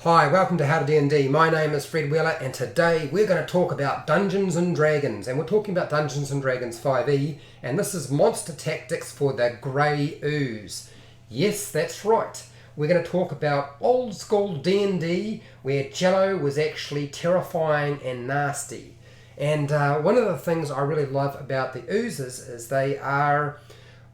Hi, welcome to HowtoDandD. My name is Fred Wheeler and today we're going to talk about Dungeons & Dragons, and we're talking about Dungeons & Dragons 5e, and this is monster tactics for the Grey Ooze. Yes, that's right. We're going to talk about old school D&D where Jello was actually terrifying and nasty. And one of the things I really love about the Oozes is they are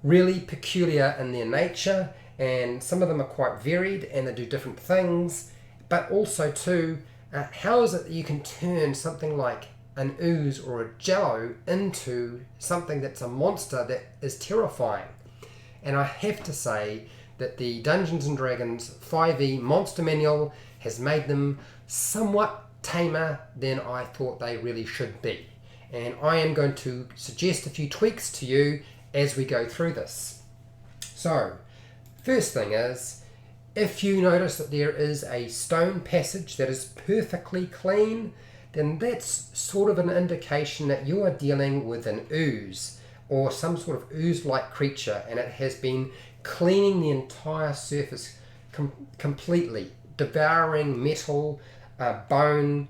really peculiar in their nature, and some of them are quite varied and they do different things. But also too, how is it that you can turn something like an ooze or a jello into something that's a monster that is terrifying? And I have to say that the Dungeons & Dragons 5e Monster Manual has made them somewhat tamer than I thought they really should be. And I am going to suggest a few tweaks to you as we go through this. So, first thing is, if you notice that there is a stone passage that is perfectly clean, then that's sort of an indication that you are dealing with an ooze or some sort of ooze-like creature, and it has been cleaning the entire surface completely, devouring metal, bone,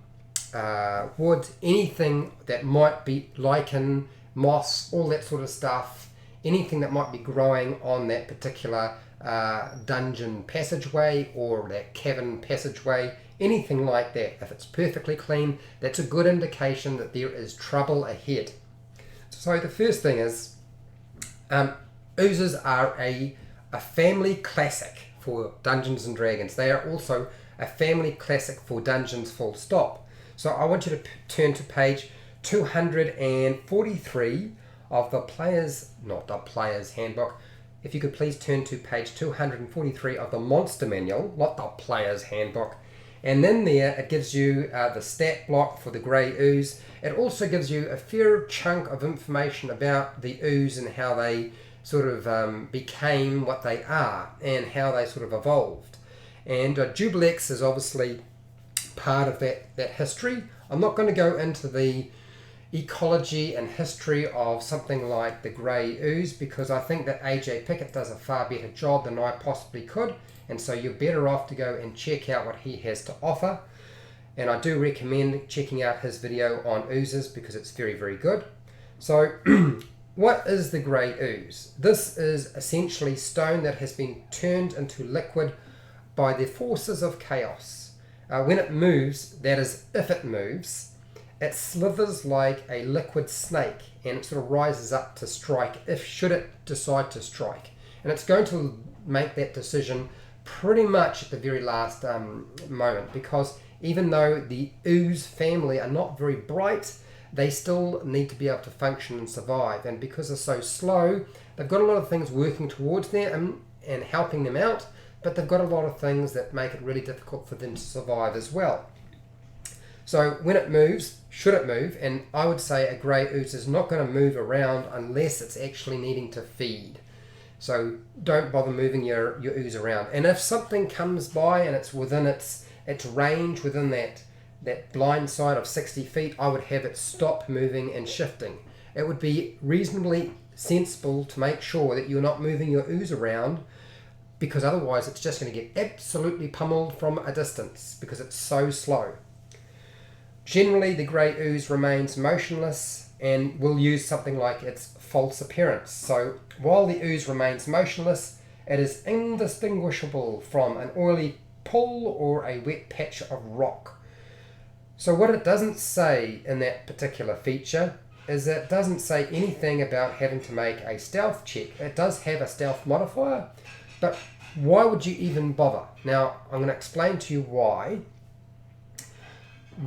wood, anything that might be lichen, moss, all that sort of stuff, anything that might be growing on that particular dungeon passageway or that cavern passageway, anything like that. If it's perfectly clean, that's a good indication that there is trouble ahead. So the first thing is, oozes are a family classic for Dungeons & Dragons. They are also a family classic for Dungeons full stop. So I want you to turn to page 243 of the Player's Handbook. If you could please turn to page 243 of the Monster Manual, not the Player's Handbook. And then there it gives you the stat block for the Grey Ooze. It also gives you a fair chunk of information about the ooze and how they sort of became what they are and how they sort of evolved. And Jubilex is obviously part of that history. I'm not going to go into the ecology and history of something like the Grey Ooze because I think that AJ Pickett does a far better job than I possibly could, and so you're better off to go and check out what he has to offer. And I do recommend checking out his video on oozes because it's very, very good. So what is the Grey Ooze? This is essentially stone that has been turned into liquid by the forces of chaos. When it moves, that is if it moves, it slithers like a liquid snake and it sort of rises up to strike should it decide to strike. And it's going to make that decision pretty much at the very last moment, because even though the ooze family are not very bright, they still need to be able to function and survive. And because they're so slow, they've got a lot of things working towards them and helping them out, but they've got a lot of things that make it really difficult for them to survive as well. So when it moves, should it move, and I would say a Grey Ooze is not going to move around unless it's actually needing to feed. So don't bother moving your ooze around. And if something comes by and it's within its range, within that blind side of 60 feet, I would have it stop moving and shifting. It would be reasonably sensible to make sure that you're not moving your ooze around, because otherwise it's just going to get absolutely pummeled from a distance because it's so slow. Generally, the Grey Ooze remains motionless and will use something like its false appearance. So while the ooze remains motionless, it is indistinguishable from an oily pool or a wet patch of rock. So what it doesn't say in that particular feature is that it doesn't say anything about having to make a stealth check. It does have a stealth modifier, but why would you even bother? Now, I'm going to explain to you why.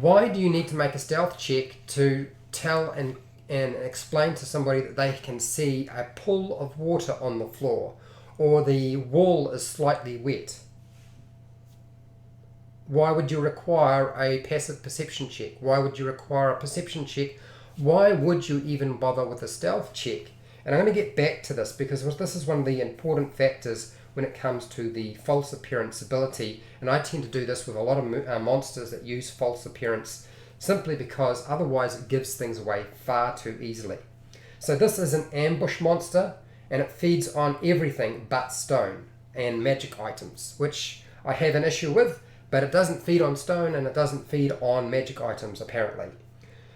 Why do you need to make a stealth check to tell and explain to somebody that they can see a pool of water on the floor or the wall is slightly wet? Why would you require a passive perception check? Why would you require a perception check? Why would you even bother with a stealth check? And I'm going to get back to this because this is one of the important factors when it comes to the false appearance ability, and I tend to do this with a lot of monsters that use false appearance simply because otherwise it gives things away far too easily. So this is an ambush monster, and it feeds on everything but stone and magic items, which I have an issue with, but it doesn't feed on stone and it doesn't feed on magic items apparently.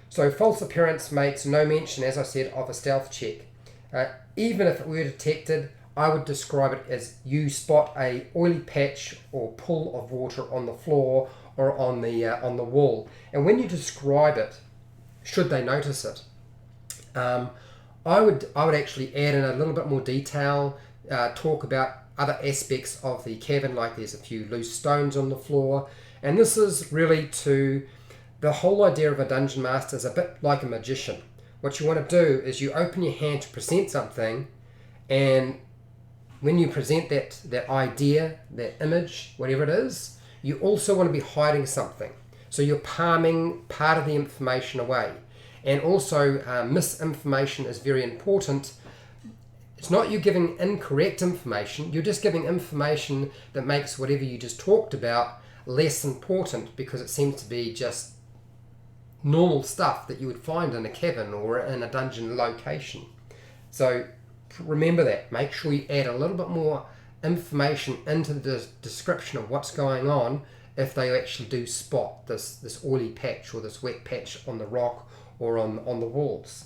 So false appearance makes no mention, as I said, of a stealth check. Even if it were detected, I would describe it as you spot a oily patch or pool of water on the floor or on the wall, and when you describe it, should they notice it, I would actually add in a little bit more detail, talk about other aspects of the cabin, like there's a few loose stones on the floor, and this is really to the whole idea of a dungeon master is a bit like a magician. What you want to do is you open your hand to present something, and when you present that idea, that image, whatever it is, you also want to be hiding something. So you're palming part of the information away. And also misinformation is very important. It's not you giving incorrect information, you're just giving information that makes whatever you just talked about less important, because it seems to be just normal stuff that you would find in a cabin or in a dungeon location. So remember that. Make sure you add a little bit more information into the description of what's going on if they actually do spot this oily patch or this wet patch on the rock or on the walls.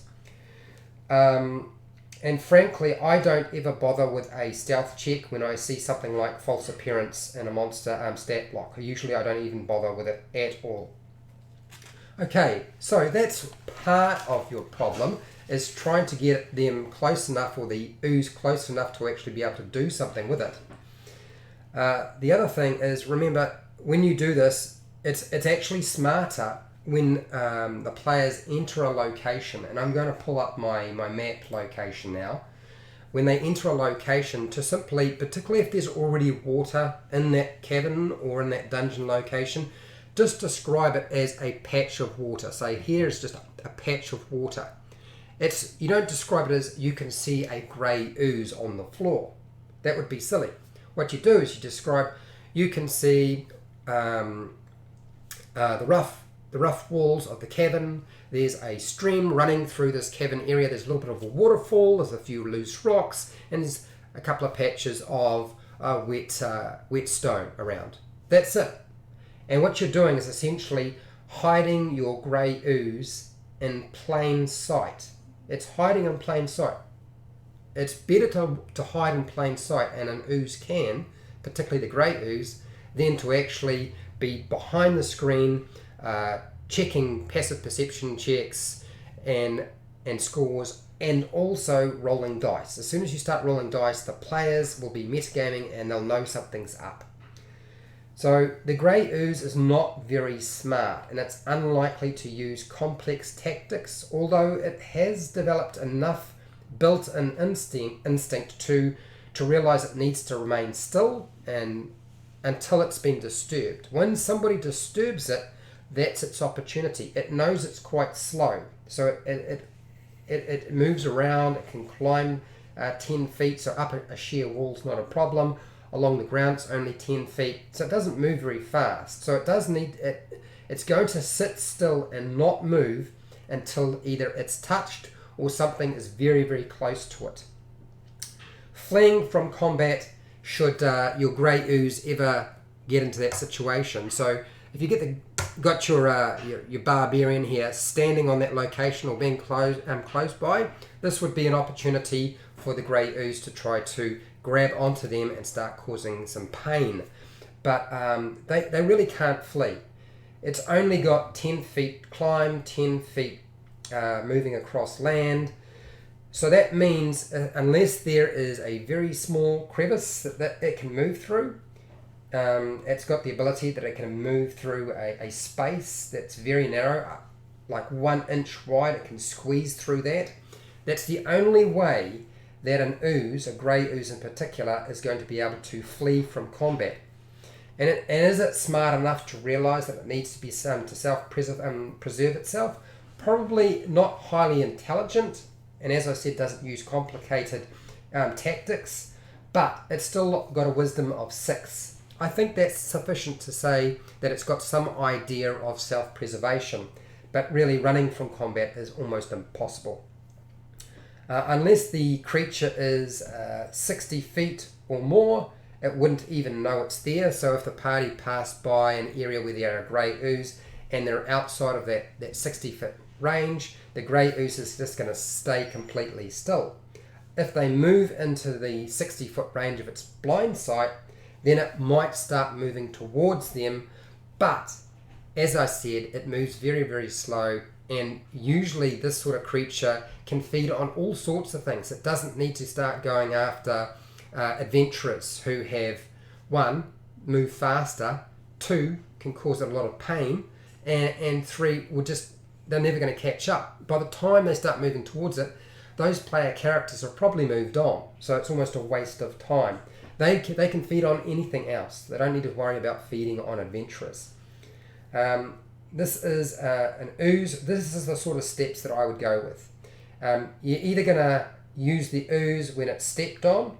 And frankly, I don't ever bother with a stealth check when I see something like false appearance in a monster stat block. Usually I don't even bother with it at all. Okay, so that's part of your problem, is trying to get them close enough, or the ooze close enough to actually be able to do something with it. The other thing is, remember, when you do this, it's actually smarter when the players enter a location, and I'm going to pull up my map location now. When they enter a location, to simply, particularly if there's already water in that cabin or in that dungeon location, just describe it as a patch of water. Say, here's just a patch of water. You don't describe it as you can see a grey ooze on the floor. That would be silly. What you do is you describe, you can see the rough walls of the cabin. There's a stream running through this cabin area. There's a little bit of a waterfall. There's a few loose rocks, and there's a couple of patches of wet stone around. That's it. And what you're doing is essentially hiding your grey ooze in plain sight. It's hiding in plain sight. It's better to hide in plain sight, and an ooze can, particularly the grey ooze, than to actually be behind the screen checking passive perception checks and scores, and also rolling dice. As soon as you start rolling dice, the players will be metagaming and they'll know something's up. So the grey ooze is not very smart, and it's unlikely to use complex tactics, although it has developed enough built-in instinct to realise it needs to remain still and until it's been disturbed. When somebody disturbs it, that's its opportunity. It knows it's quite slow, so it moves around. It can climb 10 feet, so up a sheer wall's not a problem. Along the ground it's only 10 feet, so it doesn't move very fast. So it does need it's going to sit still and not move until either it's touched or something is very, very close to it. Fleeing from combat, should your grey ooze ever get into that situation. So if you got your barbarian here standing on that location or being close by, this would be an opportunity for the grey ooze to try to grab onto them and start causing some pain. But they really can't flee. It's only got 10 feet climb, 10 feet moving across land. So that means unless there is a very small crevice that it can move through, it's got the ability that it can move through a space that's very narrow, like 1 inch wide. It can squeeze through that. That's the only way that an ooze, a grey ooze in particular, is going to be able to flee from combat. And is it smart enough to realise that it needs to be to preserve itself? Probably not highly intelligent, and as I said, doesn't use complicated tactics, but it's still got a wisdom of 6. I think that's sufficient to say that it's got some idea of self-preservation, but really running from combat is almost impossible. Unless the creature is 60 feet or more, it wouldn't even know it's there. So if the party passed by an area where there are grey ooze and they're outside of that 60-foot range, the grey ooze is just going to stay completely still. If they move into the 60-foot range of its blind sight, then it might start moving towards them, but as I said, it moves very, very slow, and usually this sort of creature can feed on all sorts of things. It doesn't need to start going after adventurers who have, 1, move faster, 2, can cause a lot of pain, and 3, they're never going to catch up. By the time they start moving towards it, those player characters have probably moved on, so it's almost a waste of time. They can feed on anything else. They don't need to worry about feeding on adventurers. This is an ooze. This is the sort of steps that I would go with. You're either going to use the ooze when it's stepped on,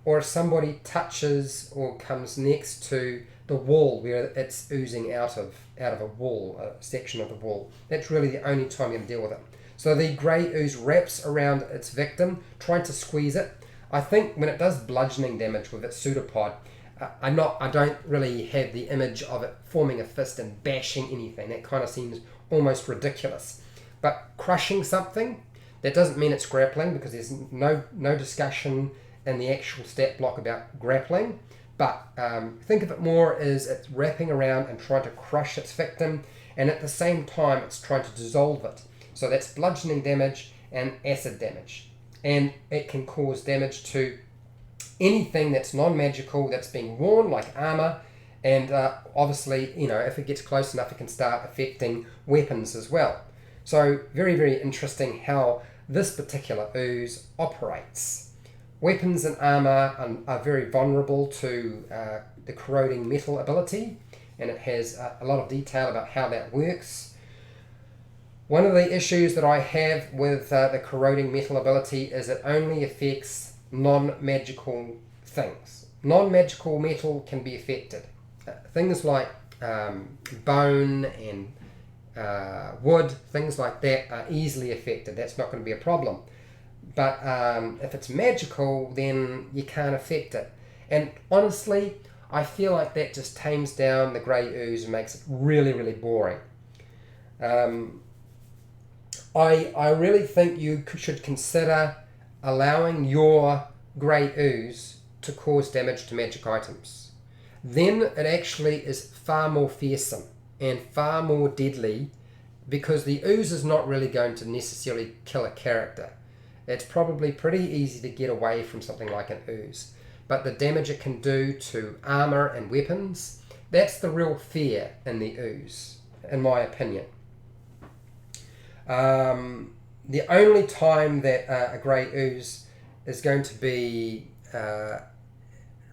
or if somebody touches or comes next to the wall where it's oozing out of a wall, a section of the wall. That's really the only time you're going to deal with it. So the grey ooze wraps around its victim, trying to squeeze it. I think when it does bludgeoning damage with its pseudopod, I don't really have the image of it forming a fist and bashing anything. That kind of seems almost ridiculous. But crushing something, that doesn't mean it's grappling, because there's no discussion in the actual stat block about grappling. But think of it more as it's wrapping around and trying to crush its victim, and at the same time it's trying to dissolve it. So that's bludgeoning damage and acid damage. And it can cause damage to anything that's non-magical, that's being worn, like armor, and obviously, if it gets close enough, it can start affecting weapons as well. So very, very interesting how this particular ooze operates. Weapons and armor are very vulnerable to the corroding metal ability, and it has a lot of detail about how that works. One of the issues that I have with the corroding metal ability is it only affects non-magical things. Non-magical metal can be affected. Things like bone and wood, things like that are easily affected. That's not going to be a problem. But if it's magical, then you can't affect it. And honestly, I feel like that just tames down the grey ooze and makes it really, really boring. I really think you should consider allowing your grey ooze to cause damage to magic items. Then it actually is far more fearsome and far more deadly, because the ooze is not really going to necessarily kill a character. It's probably pretty easy to get away from something like an ooze. But the damage it can do to armor and weapons, that's the real fear in the ooze, in my opinion. The only time that a grey ooze is going to be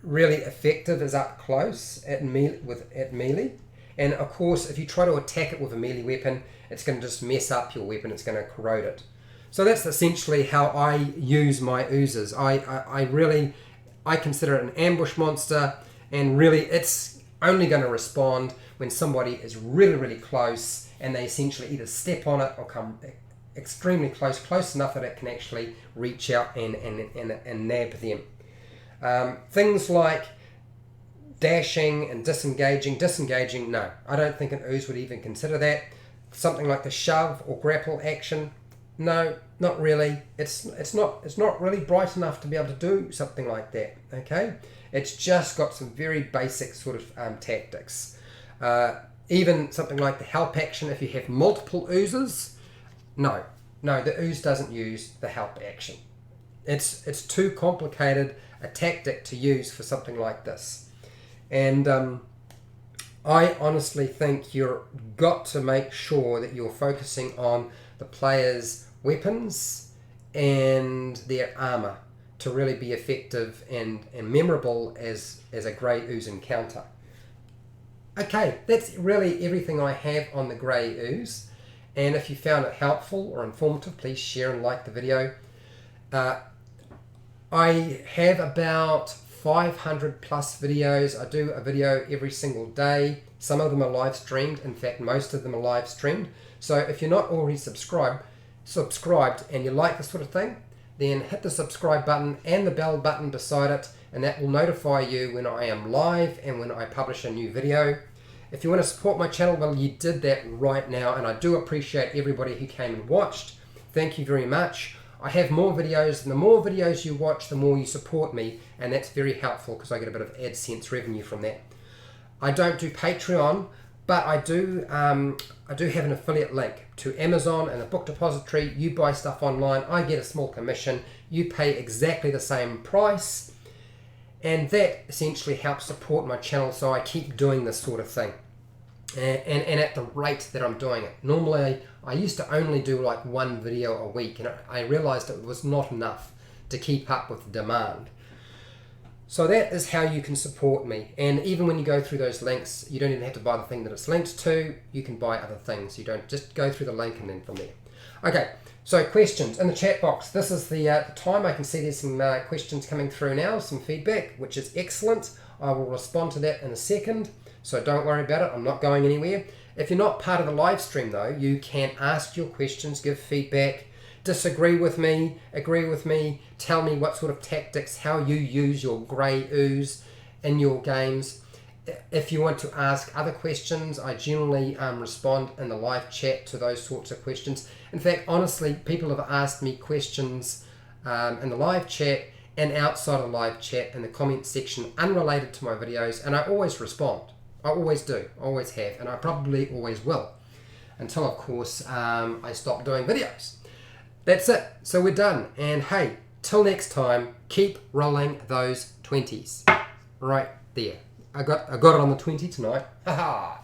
really effective is up close at melee. And of course, if you try to attack it with a melee weapon, it's going to just mess up your weapon. It's going to corrode it. So that's essentially how I use my oozes. I consider it an ambush monster, and really it's only going to respond when somebody is really, really close and they essentially either step on it or come extremely close enough that it can actually reach out and nab them. Things like dashing and disengaging, no, I don't think an ooze would even consider that. Something like the shove or grapple action, no, not really. It's not really bright enough to be able to do something like that. Okay, it's just got some very basic sort of tactics. Even something like the help action, if you have multiple oozes, no, the ooze doesn't use the help action. It's too complicated a tactic to use for something like this. And I honestly think you've got to make sure that you're focusing on the player's weapons and their armor to really be effective and memorable as a grey ooze encounter. Okay, that's really everything I have on the grey ooze. And if you found it helpful or informative, please share and like the video. I have about 500 plus videos. I do a video every single day. Some of them are live streamed. In fact, most of them are live streamed. So if you're not already subscribed and you like this sort of thing, then hit the subscribe button and the bell button beside it, and that will notify you when I am live and when I publish a new video. If you want to support my channel, well, you did that right now, and I do appreciate everybody who came and watched. Thank you very much. I have more videos, and the more videos you watch, the more you support me, and that's very helpful because I get a bit of AdSense revenue from that. I don't do Patreon, but I do have an affiliate link to Amazon and a book depository. You buy stuff online, I get a small commission. You pay exactly the same price, and that essentially helps support my channel, so I keep doing this sort of thing. And at the rate that I'm doing it. Normally, I used to only do like one video a week, and I realized it was not enough to keep up with the demand. So that is how you can support me. And even when you go through those links, you don't even have to buy the thing that it's linked to. You can buy other things. You don't just go through the link and then from there. Okay, so questions in the chat box. This is the time. I can see there's some questions coming through now, some feedback, which is excellent. I will respond to that in a second. So don't worry about it. I'm not going anywhere. If you're not part of the live stream though, you can ask your questions, give feedback, disagree with me, agree with me, tell me what sort of tactics, how you use your grey ooze in your games. If you want to ask other questions, I generally respond in the live chat to those sorts of questions. In fact, honestly, people have asked me questions in the live chat and outside of the live chat in the comment section unrelated to my videos, and I always respond. I always do, always have, and I probably always will, until of course I stop doing videos. That's it. So we're done. And hey, till next time, keep rolling those 20s. Right there. I got it on the 20 tonight. Ha ha.